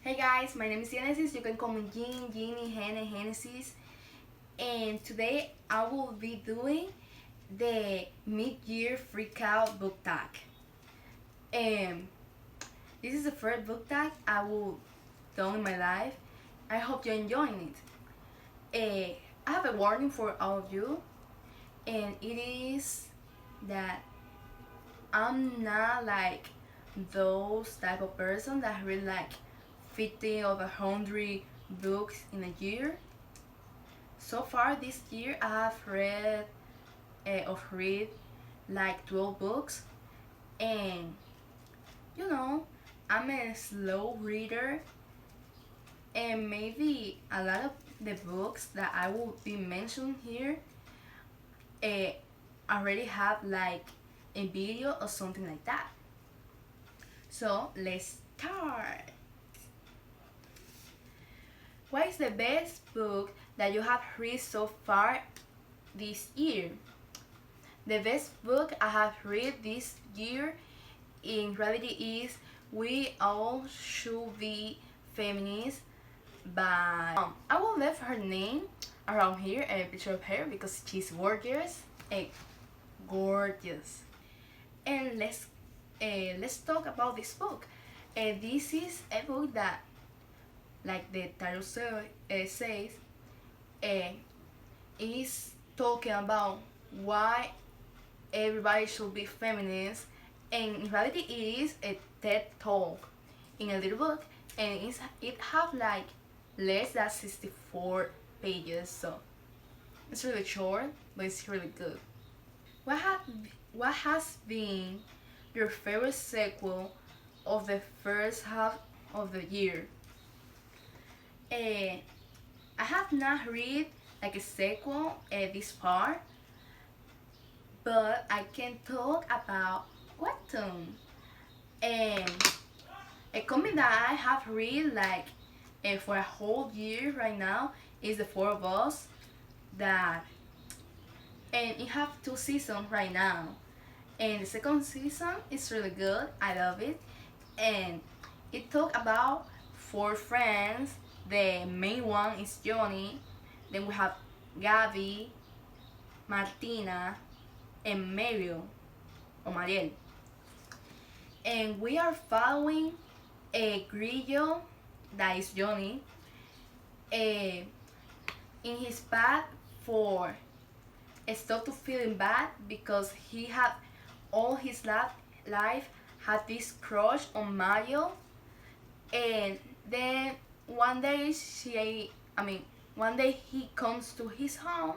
Hey guys, my name is Genesis. You can call me Jean, Jeannie, Hannah, Genesis. And today I will be doing the mid-year freakout book tag. And this is the first book tag I will do in my life. I hope you're enjoying it. I have a warning for all of you, and it is that I'm not like those type of person that read like 50 or 100 books in a year. So far this year I have read like 12 books, and you know I'm a slow reader, and maybe a lot of the books that I will be mentioning here uh, already have like a video or something like that. So let's start. What is the best book that you have read so far this year? The best book I have read this year in reality is We All Should Be Feminists by I will leave her name around here and a picture of her because she's gorgeous. Gorgeous. And let's talk about this book. This is a book that, like the title says, is talking about why everybody should be feminist, and in reality it is a TED talk in a little book, and it have like less than 64 pages, so it's really short, but it's really good. What have what has been your favorite sequel of the first half of the year? I have not read like a sequel this far, but I can talk about Webtoon. And a comic that I have read like for a whole year right now is The Four of Us. That and it have 2 seasons right now, and the second season is really good. I love it, and it talk about 4 friends. The main one is Johnny. Then we have Gabby, Martina, and Mario or Mariel. And we are following a Grillo, that is Johnny, in his path for stop to feeling bad because he had all his life had this crush on Mario, and then one day he comes to his home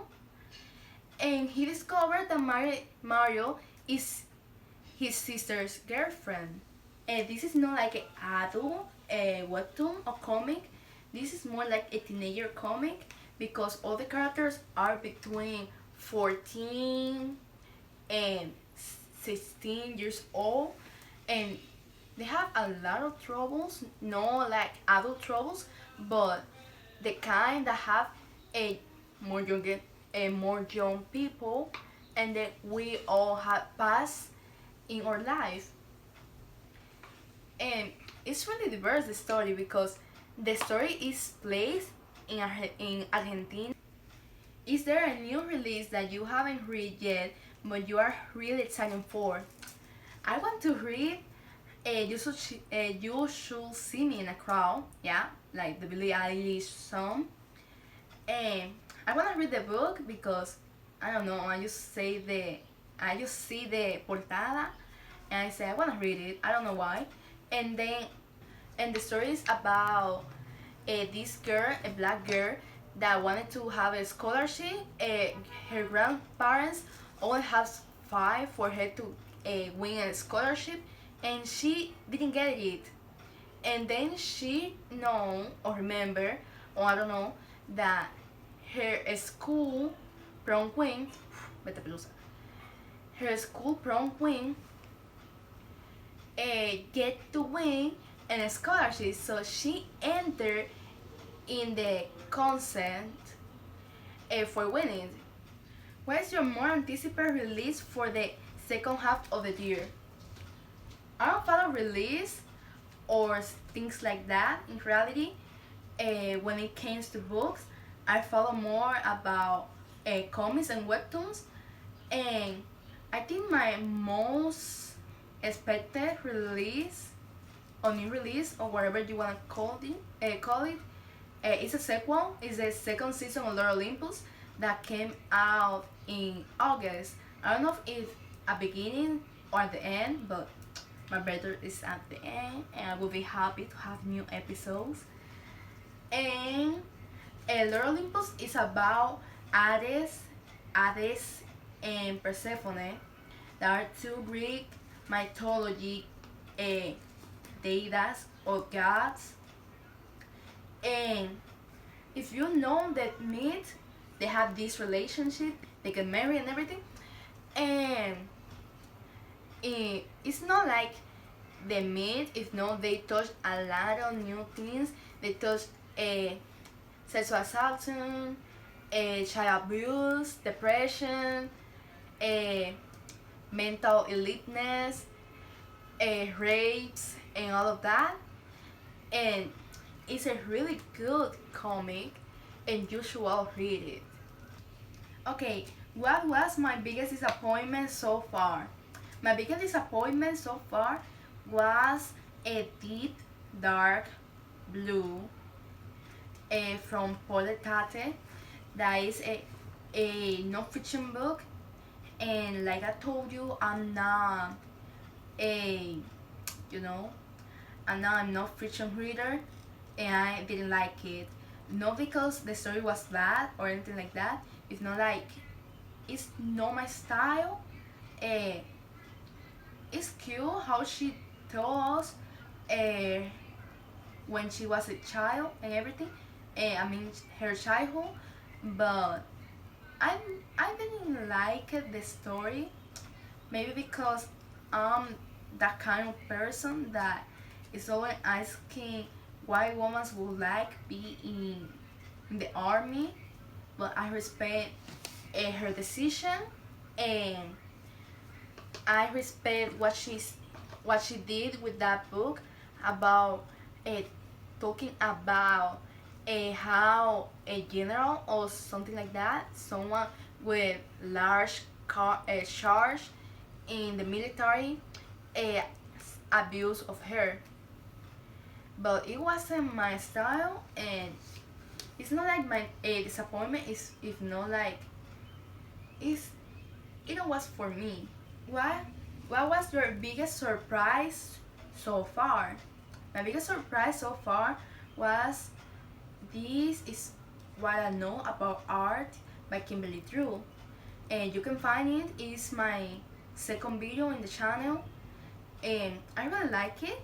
and he discovered that Mario is his sister's girlfriend. And this is not like an adult webtoon or comic. This is more like a teenager comic because all the characters are between 14 and 16 years old, and they have a lot of troubles, no like adult troubles, but the kind that have a more young people, and that we all have passed in our life. And it's really diverse, the story, because the story is placed in Argentina. Is there a new release that you haven't read yet but you are really excited for? I want to read You Should See Me in a Crowd, yeah, like the Billie Eilish song. And I want to read the book because I don't know, I just see the portada and I say I want to read it. I don't know why. And the story is about this girl, a black girl, that wanted to have a scholarship. Her grandparents only have five for her to win a scholarship, and she didn't get it. And then she know or remember, or I don't know, that her school prom queen, vete pelusa, her school prom queen get to win a scholarship, so she entered in the consent for winning. What is your more anticipated release for the second half of the year? I don't follow release or things like that. In reality, when it comes to books, I follow more about comics and webtoons, and I think my most expected release or new release or whatever you want to call it, it's a sequel. It's the second season of Lord Olympus that came out in August. I don't know if at beginning or at the end, but my brother is at the end, and I will be happy to have new episodes. And Lord Olympus is about Hades, and Persephone. There are two Greek mythology uh, deities or gods, and if you know that myth, they have this relationship, they get married and everything, and it's not like the myth. If no, they touch a lot of new things. They touch sexual assault, child abuse, depression, uh, mental illness, rapes, and all of that. And it's a really good comic, and you should all read it. Okay, what was my biggest disappointment so far? My biggest disappointment so far was a deep dark blue from Paul Tate. That is a non-fiction book, and like I told you, I'm not a, you know, I'm not a non-fiction reader, and I didn't like it. Not because the story was bad or anything like that. It's not like it's not my style. Uh, it's cute how she told us uh, when she was a child and everything. I mean her childhood, but I I didn't like the story. Maybe because I'm that kind of person that is always asking why women would like be in the army, but I respect her decision, and I respect what she did with that book about uh, talking about how a general or something like that, someone with large charge in the military, uh, abuse of her. But it wasn't my style, and it's not like my disappointment is if not like it's it was for me. What was your biggest surprise so far? My biggest surprise so far was this is what I know about art by Kimberly Drew. And you can find it is my second video in the channel, and I really like it.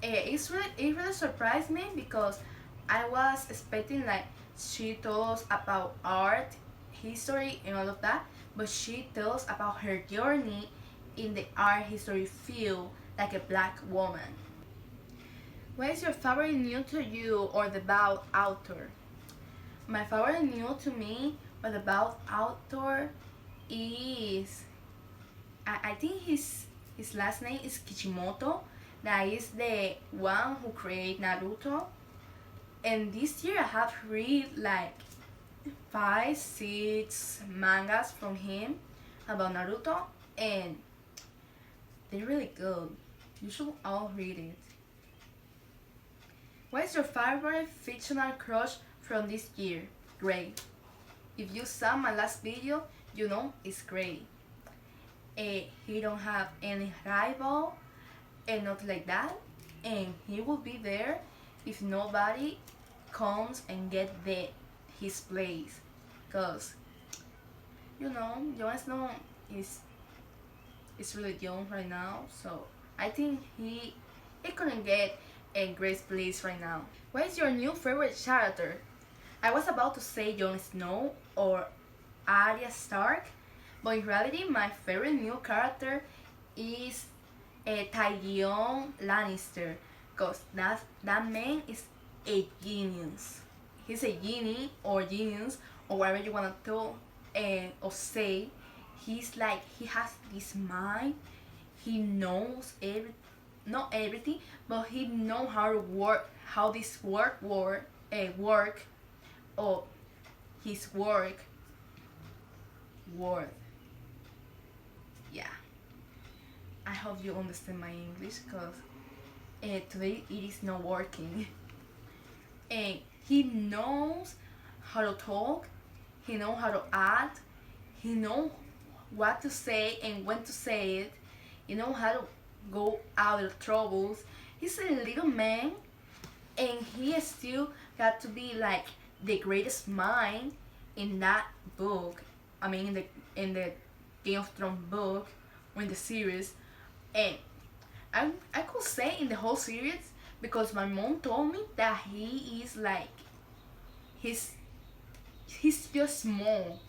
It really surprised me because I was expecting like she tells about art, history, and all of that, but she tells about her journey in the art history field like a black woman. What is your favorite new to you or the about author? My favorite new to me or the about author is I think his last name is Kishimoto. That is the one who created Naruto. And this year I have read like 5, 6 mangas from him about Naruto, and they're really good. You should all read it. What is your favorite fictional crush from this year? Great. If you saw my last video, you know it's great. He don't have any rival and nothing like that, and he will be there if nobody comes and get his place, cause you know Jon Snow is really young right now, so I think he couldn't get a great place right now. What is your new favorite character? I was about to say Jon Snow or Arya Stark, but in reality my favorite new character is Tyrion Lannister, cause that man is a genius. He's a genie or genius or whatever you wanna tell or say. He's like he has this mind. He knows everything. not everything, but he know how to work, how this work, or his work. Yeah, I hope you understand my English because today it is not working. And he knows how to talk, he knows how to act, he knows what to say and when to say it, he knows how to go out of troubles. He's a little man and he still got to be like the greatest mind in that book. I mean, in the Game of Thrones book or in the series, and I could say in the whole series because my mom told me that he is like he's he's just small,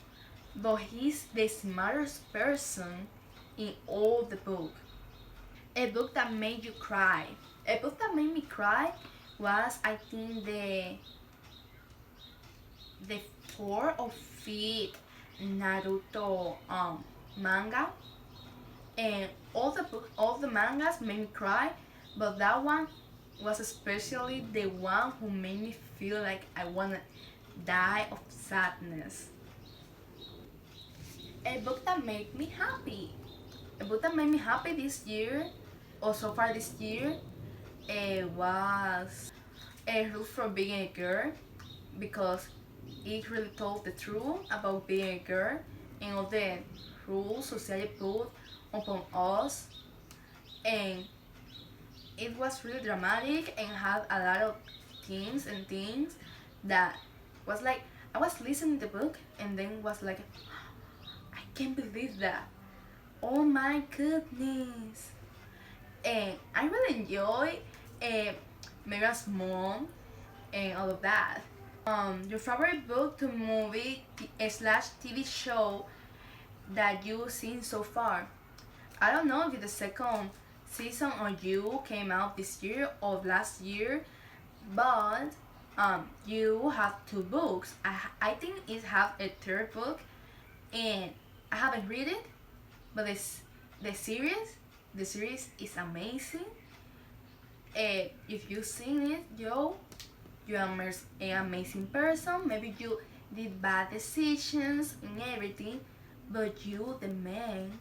but he's the smartest person in all the book. A book that made you cry. A book that made me cry was I think the four or fifth Naruto manga, and all the mangas made me cry, but that one was especially the one who made me feel like I wanna die of sadness. A book that made me happy. A book that made me happy this year, or so far this year, was A Rule for Being a Girl, because it really told the truth about being a girl and all the rules society put upon us, and it was really dramatic and had a lot of themes and things that was like I was listening to the book and then was like I can't believe that. Oh my goodness. And I really enjoy uh, Megan's mom and all of that. Your favorite book to movie slash TV show that you've seen so far? I don't know if the second season of You came out this year or last year, but you have two books. I think it have a third book, and I haven't read it, but the series the series is amazing. If you've seen it, you're an amazing person. Maybe you did bad decisions and everything, but you, the man,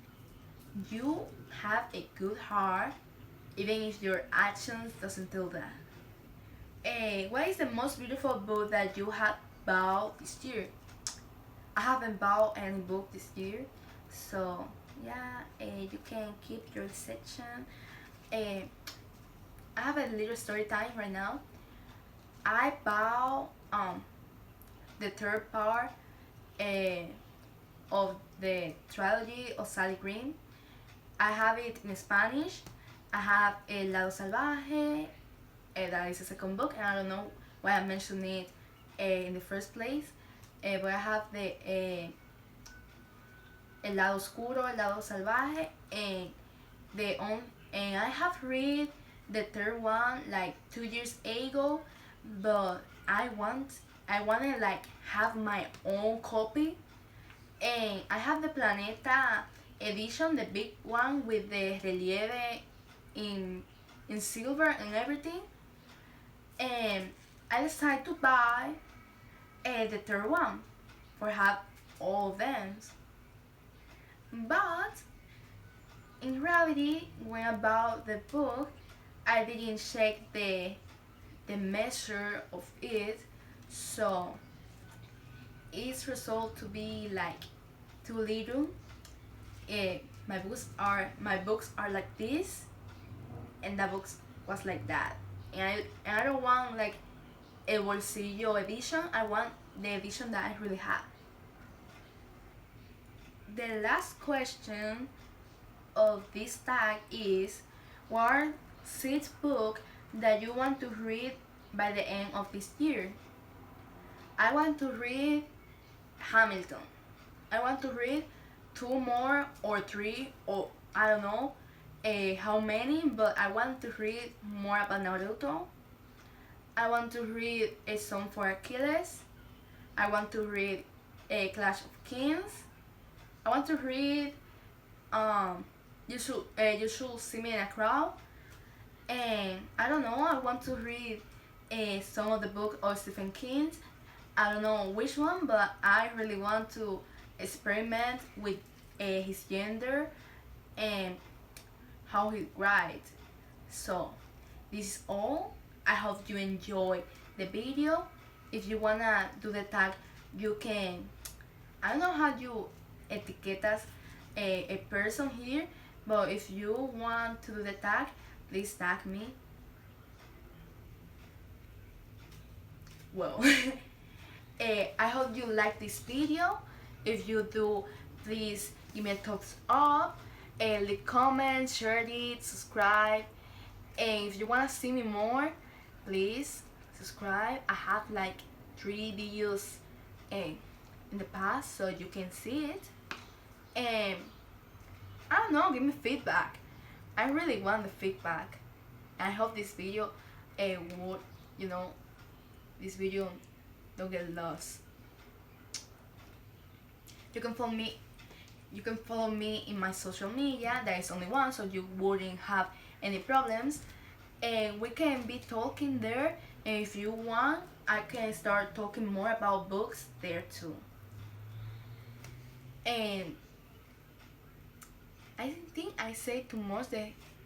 you have a good heart, even if your actions doesn't tell that. What is the most beautiful book that you have bought this year? I haven't bought any book this year, so yeah, you can keep your section. Uh, I have a little story time right now. I bought the third part uh, of the trilogy of Sally Green. I have it in Spanish. I have El Lado Salvaje, that is the second book, and I don't know why I mentioned it in the first place, but I have the El Lado Oscuro, El Lado Salvaje, and and I have read the third one like 2 years ago, but I wanna like have my own copy, and I have the Planeta edition, the big one with the relieve in in silver and everything, and I decided to buy the third one for have all of them. But in reality, when I bought the book, I didn't check the measure of it, so it's result to be like too little. My books are like this, and the books was like that, and I don't want like a bolsillo edition. I want the edition that I really have. The last question of this tag is, what are 6 books that you want to read by the end of this year? I want to read Hamilton. I want to read 2 more or 3, or I don't know how many, but I want to read more about Naruto. I want to read A Song for Achilles. I want to read A Clash of Kings. I want to read You Should See Me in a Crowd. And I don't know, I want to read some of the book of Stephen King. I don't know which one, but I really want to experiment with his gender and how he writes. So this is all. I hope you enjoy the video. If you wanna do the tag, you can. I don't know how you etiquetas a person here, but if you want to do the tag, please tag me. Well, I hope you like this video. If you do, please give me a thumbs up, leave comments, share it, subscribe. And if you wanna see me more, please subscribe. I have like 3 videos in the past, so you can see it. And I don't know, give me feedback. I really want the feedback. I hope this video would, you know, this video don't get lost. You can follow me. You can follow me in my social media. There is only one, so you wouldn't have any problems. And we can be talking there. And if you want, I can start talking more about books there too. And I think I say too much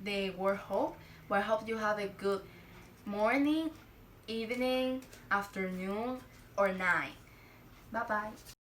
the word hope, but I hope you have a good morning, evening, afternoon, or night. Bye bye.